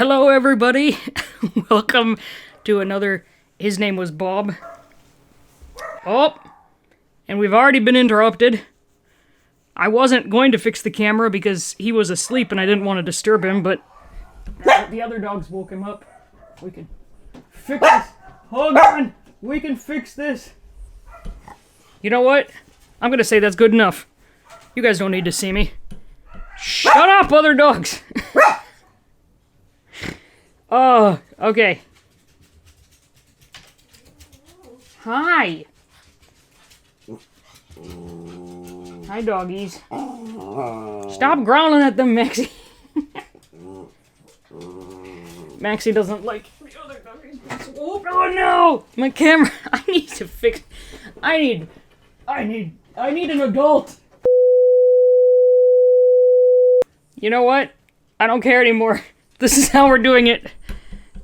Hello, everybody. Welcome to another His Name Was Bob. Oh, and we've already been interrupted. I wasn't going to fix the camera because he was asleep and I didn't want to disturb him, but the other dogs woke him up. We can fix this. Hold on. We can fix this. You know what? I'm going to say that's good enough. You guys don't need to see me. Shut up, other dogs. Oh, okay. Hi. Hi, doggies. Stop growling at them, Maxie. Maxie doesn't like the other doggies. Oh no! My camera. I need to fix. I need an adult. You know what? I don't care anymore. This is how we're doing it.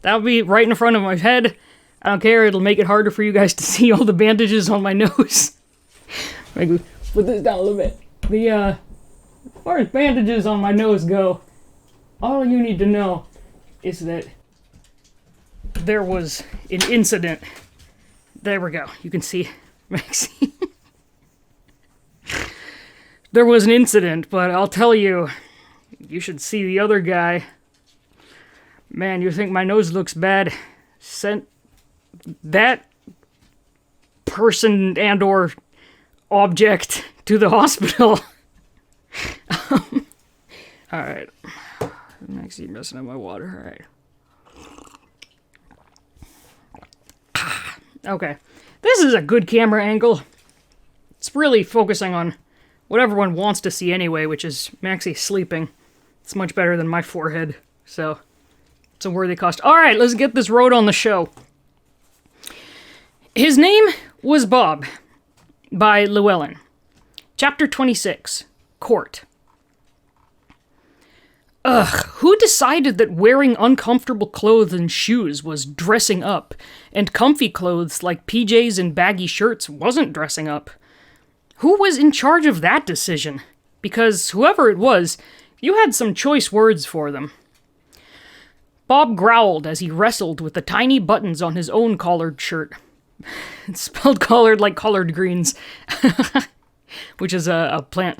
That'll be right in front of my head. I don't care. It'll make it harder for you guys to see all the bandages on my nose. Maybe put this down a little bit. As far as bandages on my nose go, all you need to know is that there was an incident. There we go. You can see Maxie. There was an incident, but I'll tell you, you should see the other guy. Man, you think my nose looks bad? Sent that person and or object to the hospital. Alright. Next, you're messing up my water. Alright. Okay. This is a good camera angle. It's really focusing on what everyone wants to see anyway, which is Maxie sleeping. It's much better than my forehead, so it's a worthy cost. Alright, let's get this road on the show. His Name Was Bob, by Llewellyn. Chapter 26, Court. Who decided that wearing uncomfortable clothes and shoes was dressing up, and comfy clothes like PJs and baggy shirts wasn't dressing up? Who was in charge of that decision? Because whoever it was, you had some choice words for them. Bob growled as he wrestled with the tiny buttons on his own collared shirt. It's spelled collared like collard greens, which is a plant.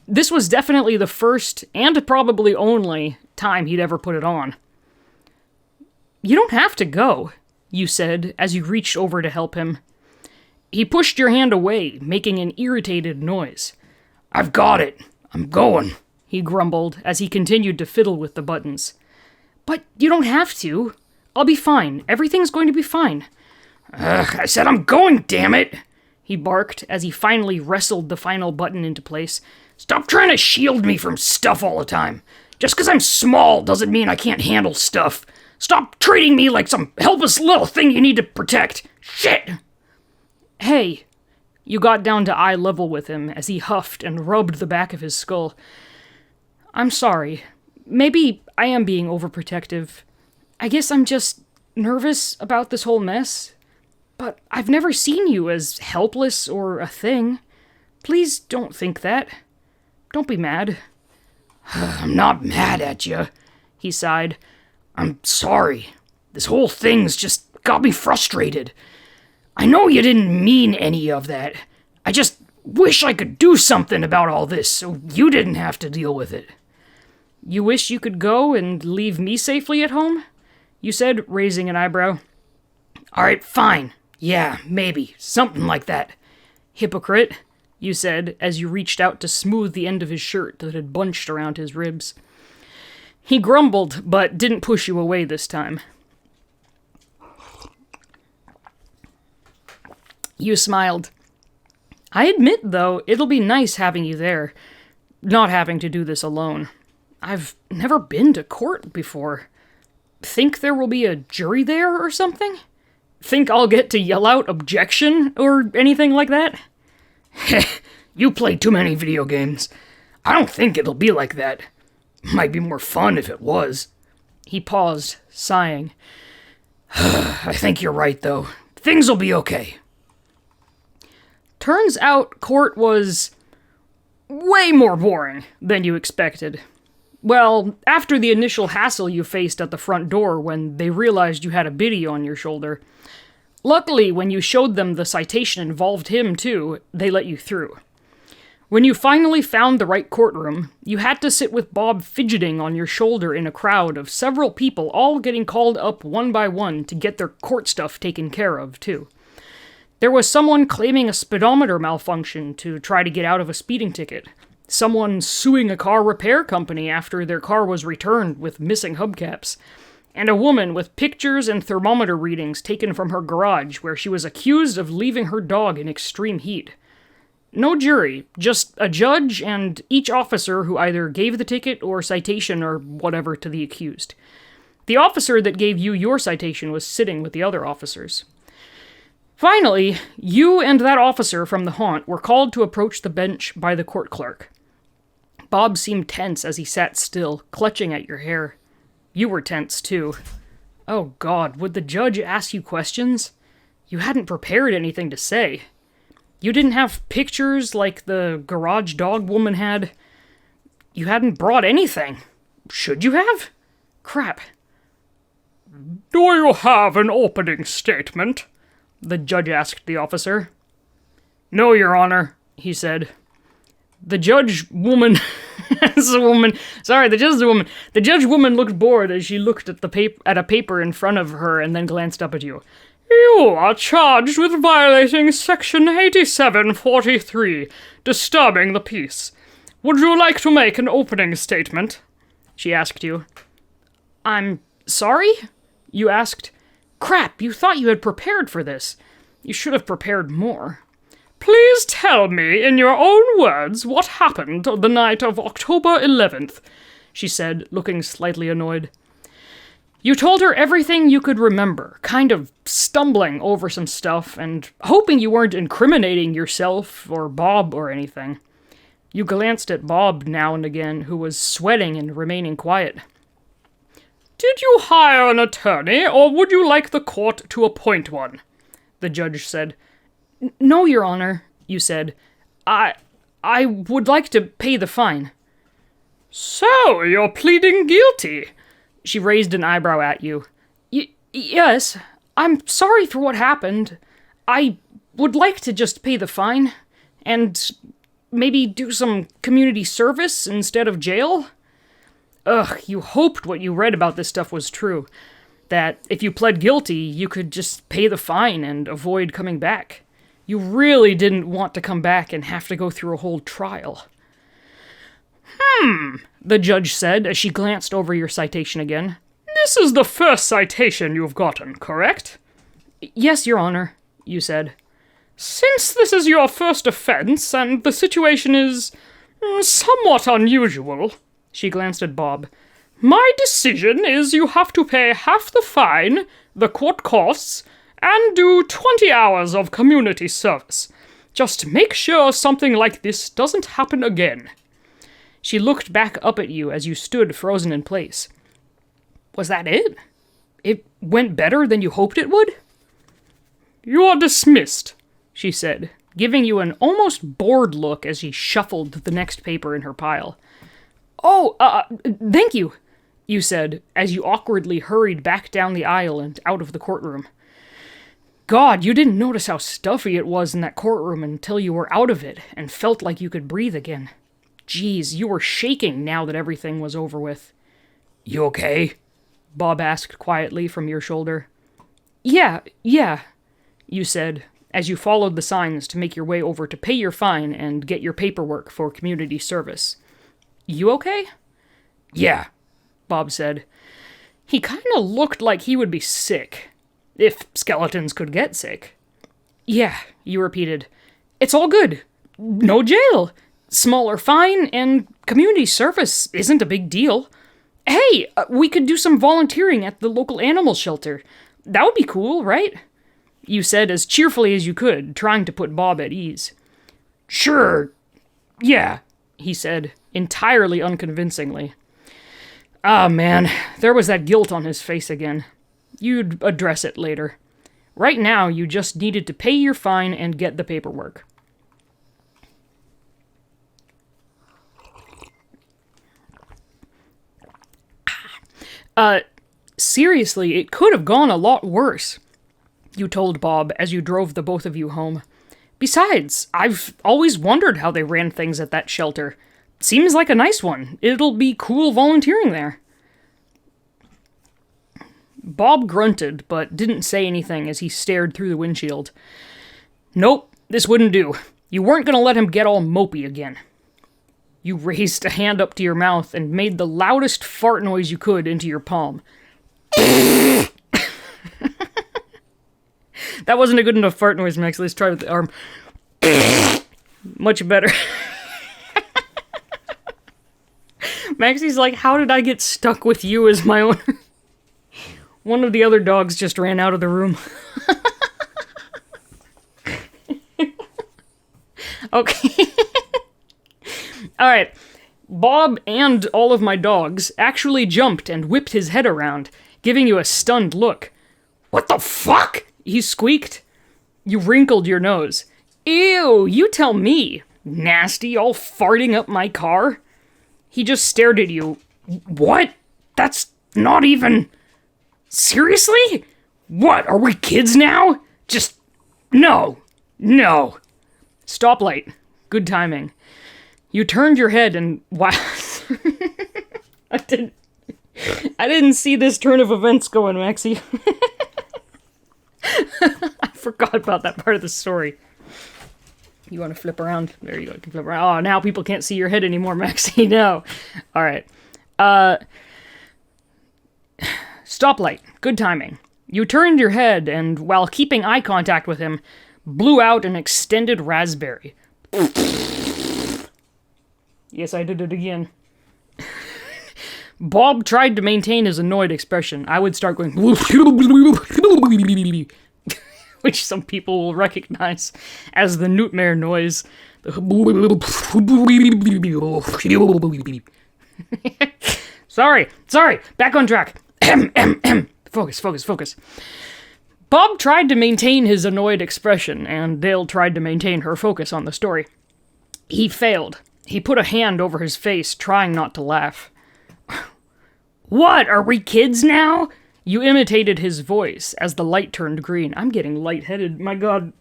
This was definitely the first, and probably only, time he'd ever put it on. "You don't have to go," you said as you reached over to help him. He pushed your hand away, making an irritated noise. "I've got it. I'm going," he grumbled as he continued to fiddle with the buttons. "But you don't have to. I'll be fine. Everything's going to be fine." I said I'm going, damn it!" he barked as he finally wrestled the final button into place. "Stop trying to shield me from stuff all the time. Just because I'm small doesn't mean I can't handle stuff. Stop treating me like some helpless little thing you need to protect. Shit!" "Hey." You got down to eye level with him as he huffed and rubbed the back of his skull. "I'm sorry. Maybe I am being overprotective. I guess I'm just nervous about this whole mess. But I've never seen you as helpless or a thing. Please don't think that. Don't be mad." "I'm not mad at you," he sighed. "I'm sorry. This whole thing's just got me frustrated. I know you didn't mean any of that. I just wish I could do something about all this so you didn't have to deal with it." "You wish you could go and leave me safely at home?" you said, raising an eyebrow. "Alright, fine. Yeah, maybe. Something like that." "Hypocrite," you said, as you reached out to smooth the end of his shirt that had bunched around his ribs. He grumbled, but didn't push you away this time. You smiled. "I admit, though, it'll be nice having you there. Not having to do this alone. I've never been to court before. Think there will be a jury there or something? Think I'll get to yell out objection or anything like that?" "You play too many video games. I don't think it'll be like that. Might be more fun if it was." He paused, sighing. "I think you're right, though. Things'll be okay." Turns out court was way more boring than you expected. Well, after the initial hassle you faced at the front door when they realized you had a biddy on your shoulder. Luckily, when you showed them the citation involved him too, they let you through. When you finally found the right courtroom, you had to sit with Bob fidgeting on your shoulder in a crowd of several people all getting called up one by one to get their court stuff taken care of, too. There was someone claiming a speedometer malfunction to try to get out of a speeding ticket. Someone suing a car repair company after their car was returned with missing hubcaps. And a woman with pictures and thermometer readings taken from her garage where she was accused of leaving her dog in extreme heat. No jury, just a judge and each officer who either gave the ticket or citation or whatever to the accused. The officer that gave you your citation was sitting with the other officers. Finally, you and that officer from the haunt were called to approach the bench by the court clerk. Bob seemed tense as he sat still, clutching at your hair. You were tense, too. Oh God, would the judge ask you questions? You hadn't prepared anything to say. You didn't have pictures like the garage dog woman had. You hadn't brought anything. Should you have? Crap. Do you have an opening statement? The judge asked the officer. No, Your Honor, he said. The judge woman... The judge woman looked bored as she looked at a paper in front of her and then glanced up at you. You are charged with violating Section 8743, disturbing the peace. Would you like to make an opening statement? She asked you. I'm sorry? You asked. Crap, you thought you had prepared for this. You should have prepared more. Please tell me, in your own words, what happened on the night of October 11th, she said, looking slightly annoyed. You told her everything you could remember, kind of stumbling over some stuff and hoping you weren't incriminating yourself or Bob or anything. You glanced at Bob now and again, who was sweating and remaining quiet. Did you hire an attorney, or would you like the court to appoint one? The judge said. No, Your Honor, you said. I would like to pay the fine. So, you're pleading guilty? She raised an eyebrow at you. Yes, I'm sorry for what happened. I would like to just pay the fine, and maybe do some community service instead of jail. Ugh, you hoped what you read about this stuff was true. That if you pled guilty, you could just pay the fine and avoid coming back. You really didn't want to come back and have to go through a whole trial. The judge said as she glanced over your citation again. This is the first citation you've gotten, correct? Yes, Your Honor, you said. Since this is your first offense, and the situation is somewhat unusual, she glanced at Bob, my decision is you have to pay half the fine, the court costs, and do 20 hours of community service. Just make sure something like this doesn't happen again. She looked back up at you as you stood frozen in place. Was that it? It went better than you hoped it would? You're dismissed, she said, giving you an almost bored look as she shuffled the next paper in her pile. Oh, thank you, you said, as you awkwardly hurried back down the aisle and out of the courtroom. God, you didn't notice how stuffy it was in that courtroom until you were out of it and felt like you could breathe again. Geez, you were shaking now that everything was over with. You okay? Bob asked quietly from your shoulder. Yeah, you said, as you followed the signs to make your way over to pay your fine and get your paperwork for community service. You okay? Yeah, Bob said. He kind of looked like he would be sick. If skeletons could get sick. Yeah, you repeated. It's all good. No jail. Smaller fine, and community service isn't a big deal. Hey, we could do some volunteering at the local animal shelter. That would be cool, right? You said as cheerfully as you could, trying to put Bob at ease. Sure. Yeah, he said, entirely unconvincingly. Ah, man, there was that guilt on his face again. You'd address it later. Right now, you just needed to pay your fine and get the paperwork. Seriously, it could have gone a lot worse, you told Bob as you drove the both of you home. Besides, I've always wondered how they ran things at that shelter. Seems like a nice one. It'll be cool volunteering there. Bob grunted, but didn't say anything as he stared through the windshield. Nope, this wouldn't do. You weren't gonna let him get all mopey again. You raised a hand up to your mouth and made the loudest fart noise you could into your palm. That wasn't a good enough fart noise, Max. Let's try with the arm. Much better. Maxie's like, how did I get stuck with you as my owner? One of the other dogs just ran out of the room. Okay. Alright. Bob and all of my dogs actually jumped and whipped his head around, giving you a stunned look. What the fuck? He squeaked. You wrinkled your nose. Ew, you tell me. Nasty, all farting up my car. He just stared at you. What? That's not even... Seriously? What, are we kids now? Just... No. No. Stoplight. Good timing. You turned your head and... Wow. I didn't see this turn of events going, Maxie. I forgot about that part of the story. You want to flip around? There you go. You can flip around. Oh, now people can't see your head anymore, Maxie. No. All right. Stoplight. Good timing. You turned your head and, while keeping eye contact with him, blew out an extended raspberry. Yes, I did it again. Bob tried to maintain his annoyed expression. I would start going... which some people will recognize as the Newtmare noise. Sorry, back on track. Focus. Bob tried to maintain his annoyed expression, and Dale tried to maintain her focus on the story. He failed. He put a hand over his face, trying not to laugh. What, are we kids now? You imitated his voice as the light turned green. I'm getting lightheaded, my god.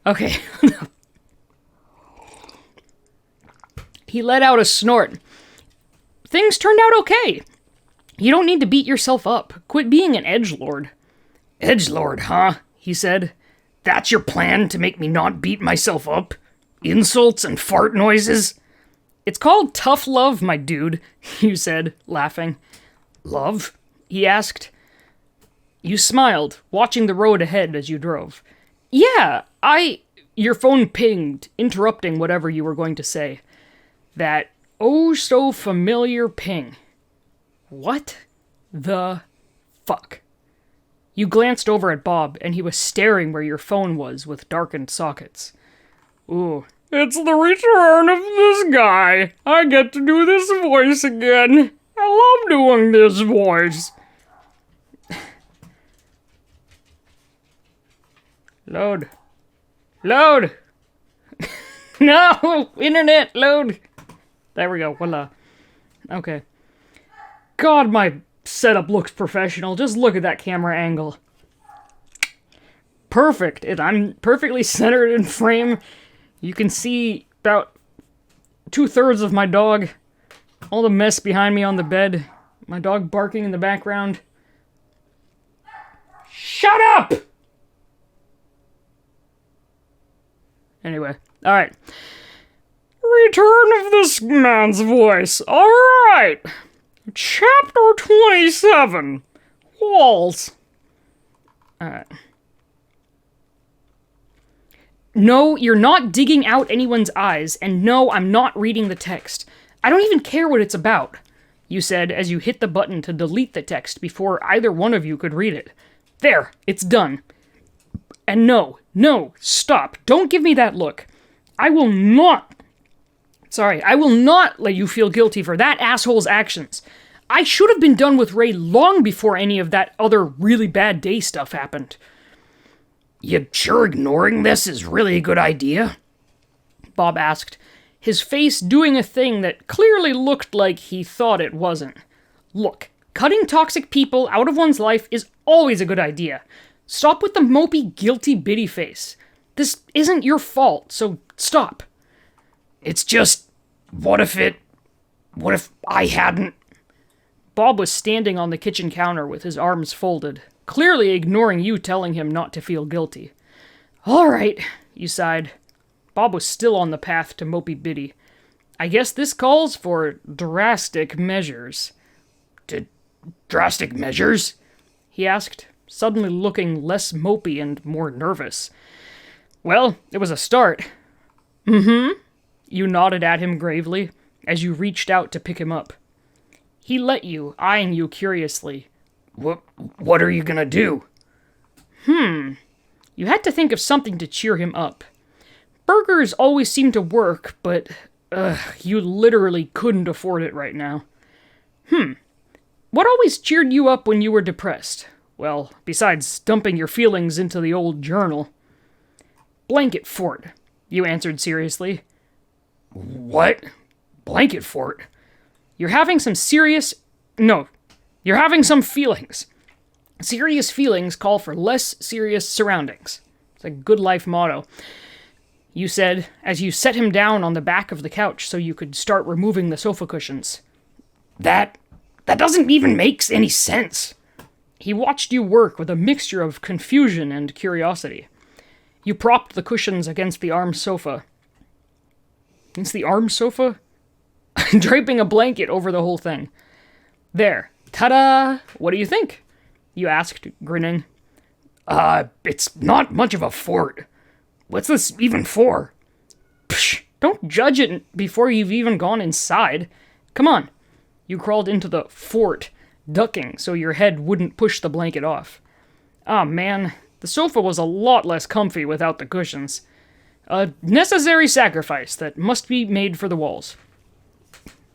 Okay. He let out a snort. Things turned out okay. You don't need to beat yourself up. Quit being an edgelord. Edgelord, huh? He said. That's your plan to make me not beat myself up? Insults and fart noises? It's called tough love, my dude, you said, laughing. Love? He asked. You smiled, watching the road ahead as you drove. Yeah, Your phone pinged, interrupting whatever you were going to say. That oh-so-familiar ping. What the fuck? You glanced over at Bob, and he was staring where your phone was with darkened sockets. Ooh. It's the return of this guy. I get to do this voice again. I love doing this voice. Load. No! Internet, load! There we go, voila. Okay. God, my setup looks professional. Just look at that camera angle. Perfect. I'm perfectly centered in frame. You can see about 2/3 of my dog. All the mess behind me on the bed. My dog barking in the background. Shut up! Anyway, alright. Return of this man's voice. Alright. Chapter 27. Walls. Alright. No, you're not digging out anyone's eyes, and no, I'm not reading the text. I don't even care what it's about, you said as you hit the button to delete the text before either one of you could read it. There, it's done. And no, stop, don't give me that look. I will not let you feel guilty for that asshole's actions. I should have been done with Ray long before any of that other really bad day stuff happened. You sure ignoring this is really a good idea? Bob asked. his face doing a thing that clearly looked like he thought it wasn't. Look, cutting toxic people out of one's life is always a good idea. Stop with the mopey, guilty Bitty face. This isn't your fault, so stop. It's just, what if I hadn't? Bob was standing on the kitchen counter with his arms folded, clearly ignoring you telling him not to feel guilty. All right, you sighed. Bob was still on the path to mopey Bitty. I guess this calls for drastic measures. Drastic measures? He asked, suddenly looking less mopey and more nervous. Well, it was a start. Mm-hmm. You nodded at him gravely as you reached out to pick him up. He let you, eyeing you curiously. What are you gonna do? You had to think of something to cheer him up. Burgers always seem to work, but, you literally couldn't afford it right now. What always cheered you up when you were depressed? Well, besides dumping your feelings into the old journal. Blanket fort, you answered seriously. What? Blanket fort? You're having some feelings. Serious feelings call for less serious surroundings. It's a good life motto. You said, as you set him down on the back of the couch so you could start removing the sofa cushions. That doesn't even make any sense. He watched you work with a mixture of confusion and curiosity. You propped the cushions against the arm sofa. Against the arm sofa? Draping a blanket over the whole thing. There. Ta-da! What do you think? You asked, grinning. It's not much of a fort. What's this even for? Psh! Don't judge it before you've even gone inside. Come on. You crawled into the fort, ducking so your head wouldn't push the blanket off. Ah, man. The sofa was a lot less comfy without the cushions. A necessary sacrifice that must be made for the walls.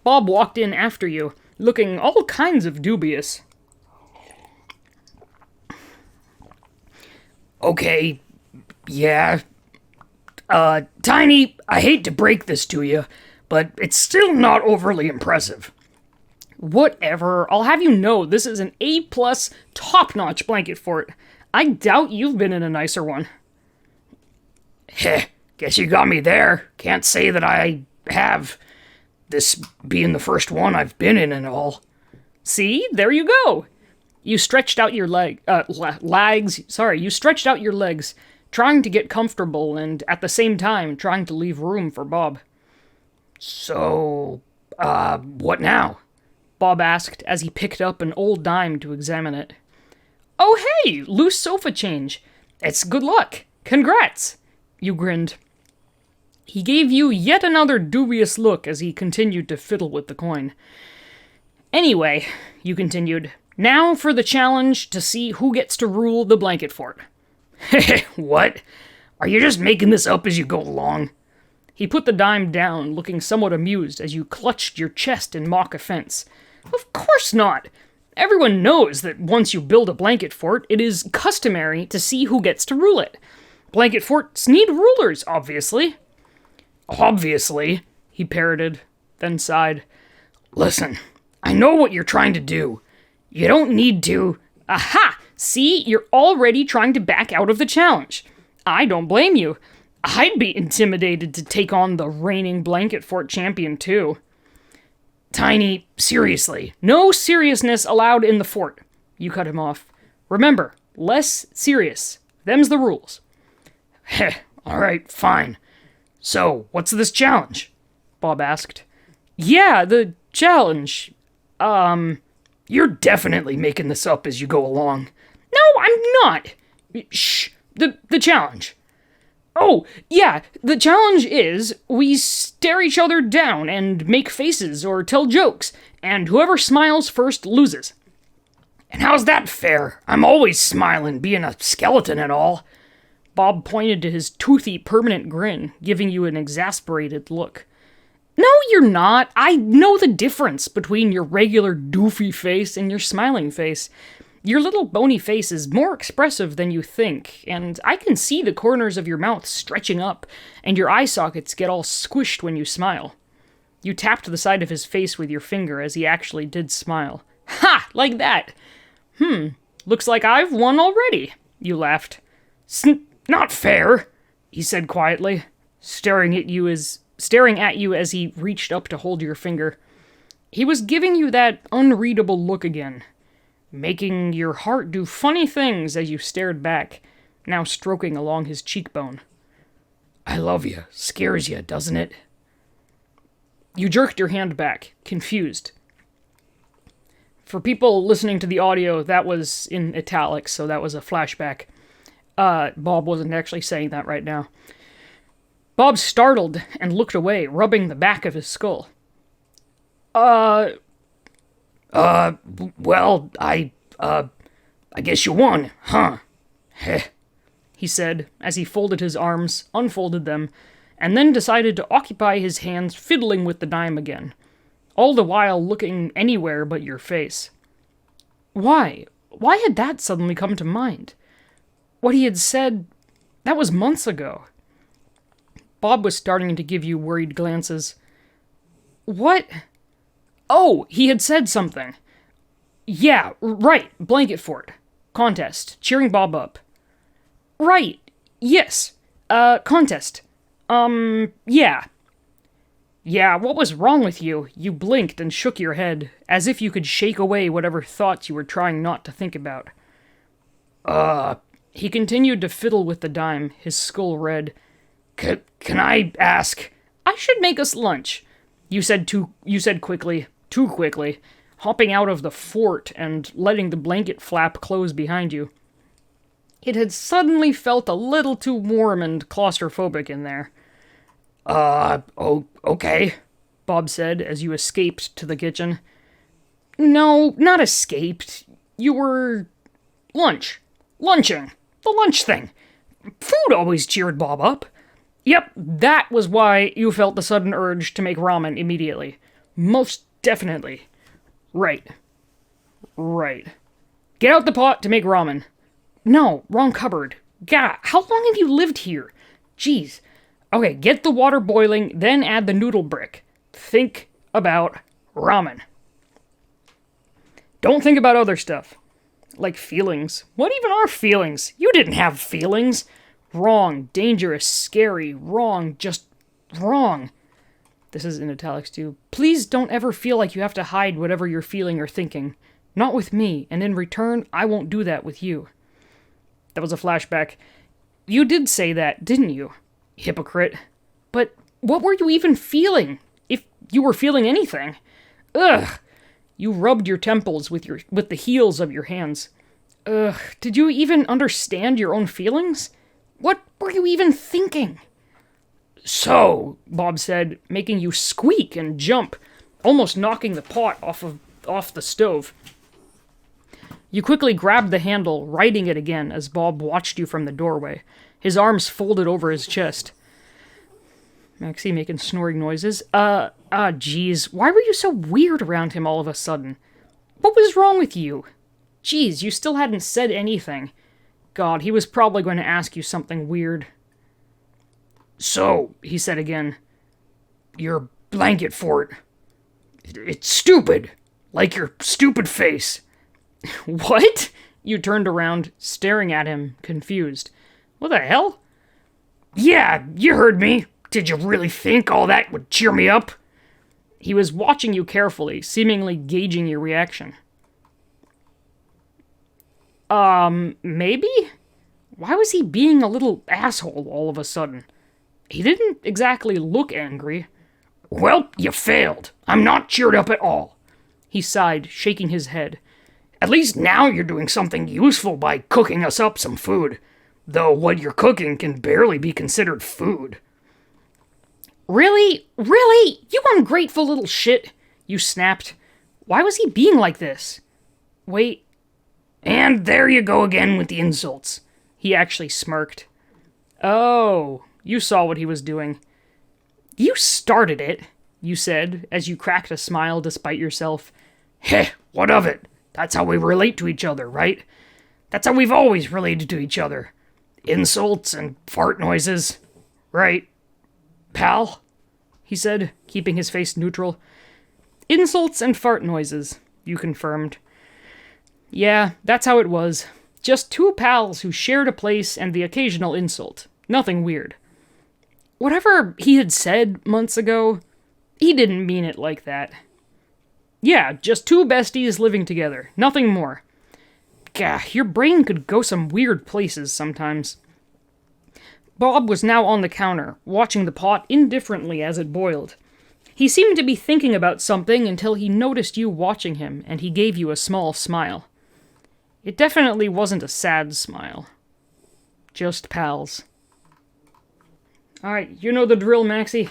Bob walked in after you, looking all kinds of dubious. Okay, yeah. Tiny, I hate to break this to you, but it's still not overly impressive. Whatever, I'll have you know this is an A+ top-notch blanket fort. I doubt you've been in a nicer one. Heh, guess you got me there. Can't say that I have. This being the first one I've been in and all. See? There you go. You stretched out your you stretched out your legs, trying to get comfortable and at the same time trying to leave room for Bob. So, what now? Bob asked as he picked up an old dime to examine it. Oh hey, loose sofa change. It's good luck. Congrats. You grinned. He gave you yet another dubious look as he continued to fiddle with the coin. Anyway, you continued, now for the challenge to see who gets to rule the blanket fort. What? Are you just making this up as you go along? He put the dime down, looking somewhat amused as you clutched your chest in mock offense. Of course not! Everyone knows that once you build a blanket fort, it is customary to see who gets to rule it. Blanket forts need rulers, obviously. Obviously, he parroted, then sighed. Listen, I know what you're trying to do. You don't need to... Aha! See, you're already trying to back out of the challenge. I don't blame you. I'd be intimidated to take on the reigning blanket fort champion, too. Tiny, seriously. No seriousness allowed in the fort. You cut him off. Remember, less serious. Them's the rules. Heh, alright, fine. So, what's this challenge? Bob asked. Yeah, the challenge. You're definitely making this up as you go along. No, I'm not. Shh. The challenge. Oh, yeah, the challenge is we stare each other down and make faces or tell jokes, and whoever smiles first loses. And how's that fair? I'm always smiling, being a skeleton and all. Bob pointed to his toothy, permanent grin, giving you an exasperated look. No, you're not. I know the difference between your regular doofy face and your smiling face. Your little bony face is more expressive than you think, and I can see the corners of your mouth stretching up, and your eye sockets get all squished when you smile. You tapped the side of his face with your finger as he actually did smile. Ha! Like that! Looks like I've won already, you laughed. Not fair, he said quietly, staring at you as he reached up to hold your finger. He was giving you that unreadable look again, making your heart do funny things as you stared back, now stroking along his cheekbone. I love you. Scares you, doesn't it? You jerked your hand back, confused. For people listening to the audio, that was in italics, so that was a flashback. Bob wasn't actually saying that right now. Bob startled and looked away, rubbing the back of his skull. Well, I guess you won, huh? Heh, he said, as he folded his arms, unfolded them, and then decided to occupy his hands fiddling with the dime again, all the while looking anywhere but your face. Why? Why had that suddenly come to mind? What he had said, that was months ago. Bob was starting to give you worried glances. What? Oh, he had said something. Yeah, right, blanket fort. Contest, cheering Bob up. Right, yes, contest. Yeah. Yeah, what was wrong with you? You blinked and shook your head, as if you could shake away whatever thoughts you were trying not to think about. He continued to fiddle with the dime, his skull red. Can I ask? I should make us lunch, you said quickly, too quickly, hopping out of the fort and letting the blanket flap close behind you. It had suddenly felt a little too warm and claustrophobic in there. Okay, Bob said as you escaped to the kitchen. No, not escaped. You were... lunching. The lunch thing. Food always cheered Bob up. Yep, that was why you felt the sudden urge to make ramen immediately. Most definitely. Right. Get out the pot to make ramen. No, wrong cupboard. God, how long have you lived here? Jeez. Okay, get the water boiling, then add the noodle brick. Think about ramen. Don't think about other stuff. Like feelings. What even are feelings? You didn't have feelings. Wrong, dangerous, scary, wrong, just wrong. This is in italics too. Please don't ever feel like you have to hide whatever you're feeling or thinking. Not with me, and in return, I won't do that with you. That was a flashback. You did say that, didn't you? Hypocrite. But what were you even feeling? If you were feeling anything? Ugh. You rubbed your temples with the heels of your hands. Ugh. Did you even understand your own feelings? What were you even thinking? So, Bob said, making you squeak and jump, almost knocking the pot off the stove. You quickly grabbed the handle, righting it again as Bob watched you from the doorway, his arms folded over his chest. Maxie making snoring noises. Geez, why were you so weird around him all of a sudden? What was wrong with you? Geez, you still hadn't said anything. God, he was probably going to ask you something weird. So, he said again, your blanket fort. It's stupid. Like your stupid face. What? You turned around, staring at him, confused. What the hell? Yeah, you heard me. Did you really think all that would cheer me up? He was watching you carefully, seemingly gauging your reaction. Maybe? Why was he being a little asshole all of a sudden? He didn't exactly look angry. Well, you failed. I'm not cheered up at all. He sighed, shaking his head. At least now you're doing something useful by cooking us up some food. Though what you're cooking can barely be considered food. Really? Really? You ungrateful little shit, you snapped. Why was he being like this? Wait. And there you go again with the insults. He actually smirked. Oh, you saw what he was doing. You started it, you said, as you cracked a smile despite yourself. Heh, what of it? That's how we relate to each other, right? That's how we've always related to each other. Insults and fart noises. Right, pal? He said, keeping his face neutral. Insults and fart noises, you confirmed. Yeah, that's how it was. Just two pals who shared a place and the occasional insult. Nothing weird. Whatever he had said months ago, he didn't mean it like that. Yeah, just two besties living together. Nothing more. Gah, your brain could go some weird places sometimes. Bob was now on the counter, watching the pot indifferently as it boiled. He seemed to be thinking about something until he noticed you watching him, and he gave you a small smile. It definitely wasn't a sad smile. Just pals. Alright, you know the drill, Maxie.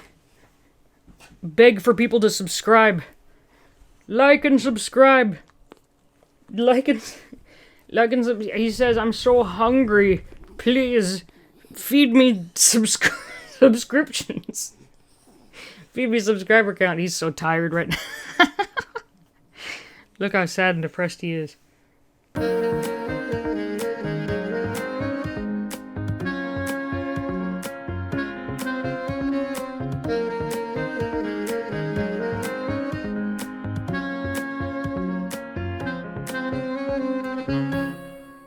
Beg for people to subscribe. Like and subscribe. Like and subscribe. He says, I'm so hungry. Please, feed me subscriptions. Feed me subscriber count. He's so tired right now. Look how sad and depressed he is.